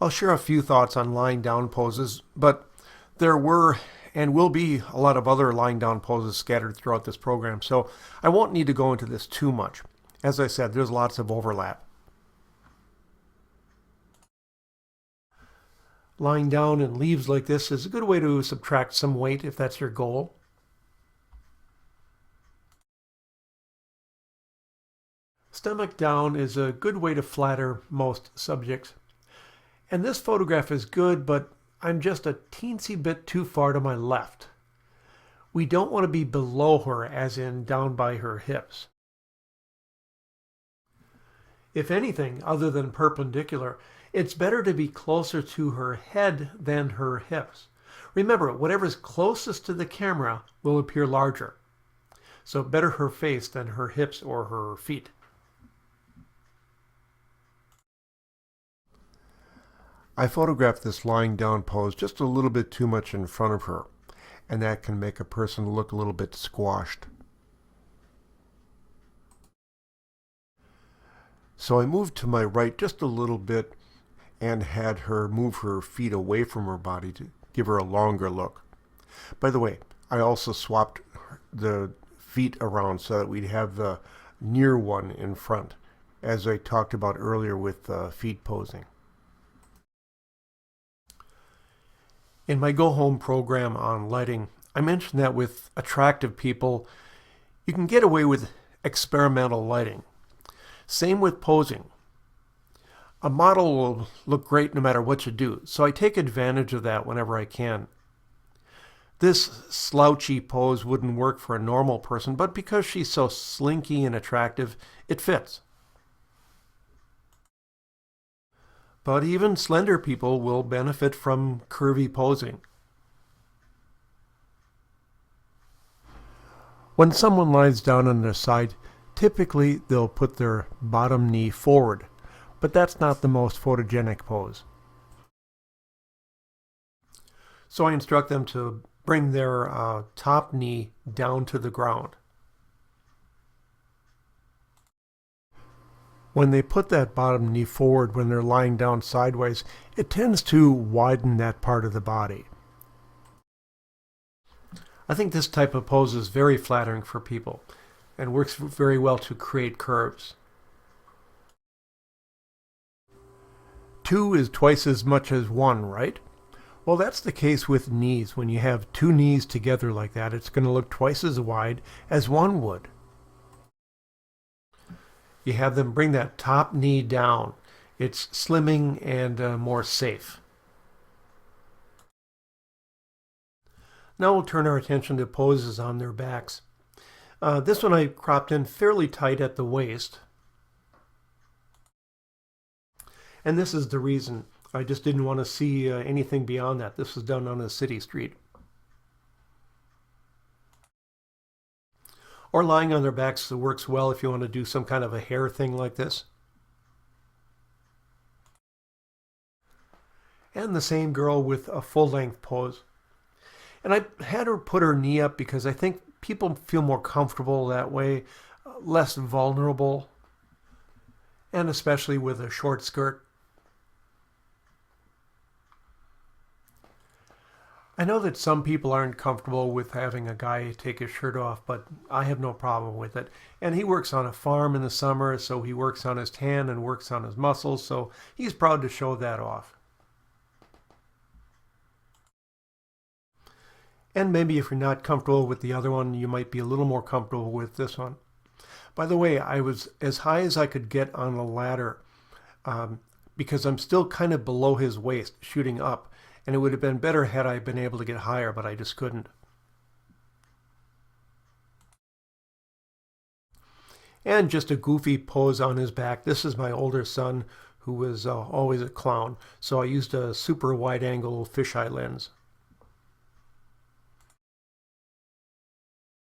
I'll share a few thoughts on lying down poses, but there were and will be a lot of other lying down poses scattered throughout this program, so I won't need to go into this too much. As I said, there's lots of overlap. Lying down in leaves like this is a good way to subtract some weight if that's your goal. Stomach down is a good way to flatter most subjects. And this photograph is good, but I'm just a teensy bit too far to my left. We don't want to be below her, as in down by her hips. If anything, other than perpendicular, it's better to be closer to her head than her hips. Remember, whatever's closest to the camera will appear larger. So better her face than her hips or her feet. I photographed this lying down pose just a little bit too much in front of her, and that can make a person look a little bit squashed. So I moved to my right just a little bit and had her move her feet away from her body to give her a longer look. By the way, I also swapped the feet around so that we'd have the near one in front, as I talked about earlier with feet posing. In my Go Home program on lighting, I mentioned that with attractive people, you can get away with experimental lighting. Same with posing. A model will look great no matter what you do, so I take advantage of that whenever I can. This slouchy pose wouldn't work for a normal person, but because she's so slinky and attractive, it fits. But even slender people will benefit from curvy posing. When someone lies down on their side, typically they'll put their bottom knee forward, but that's not the most photogenic pose. So I instruct them to bring their top knee down to the ground. When they put that bottom knee forward when they're lying down sideways, it tends to widen that part of the body. I think this type of pose is very flattering for people and works very well to create curves. 2 is twice as much as 1, right? Well, that's the case with knees. When you have 2 knees together like that, it's going to look twice as wide as 1 would. You have them bring that top knee down. It's slimming and more safe. Now we'll turn our attention to poses on their backs. This one I cropped in fairly tight at the waist. And this is the reason. I just didn't want to see anything beyond that. This was done on a city street. Or lying on their backs works well if you want to do some kind of a hair thing like this. And the same girl with a full-length pose. And I had her put her knee up because I think people feel more comfortable that way, less vulnerable, and especially with a short skirt. I know that some people aren't comfortable with having a guy take his shirt off, but I have no problem with it. And he works on a farm in the summer, so he works on his tan and works on his muscles, so he's proud to show that off. And maybe if you're not comfortable with the other one, you might be a little more comfortable with this one. By the way, I was as high as I could get on the ladder because I'm still kind of below his waist, shooting up. And it would have been better had I been able to get higher, but I just couldn't. And just a goofy pose on his back. This is my older son, who was always a clown, so I used a super wide-angle fisheye lens.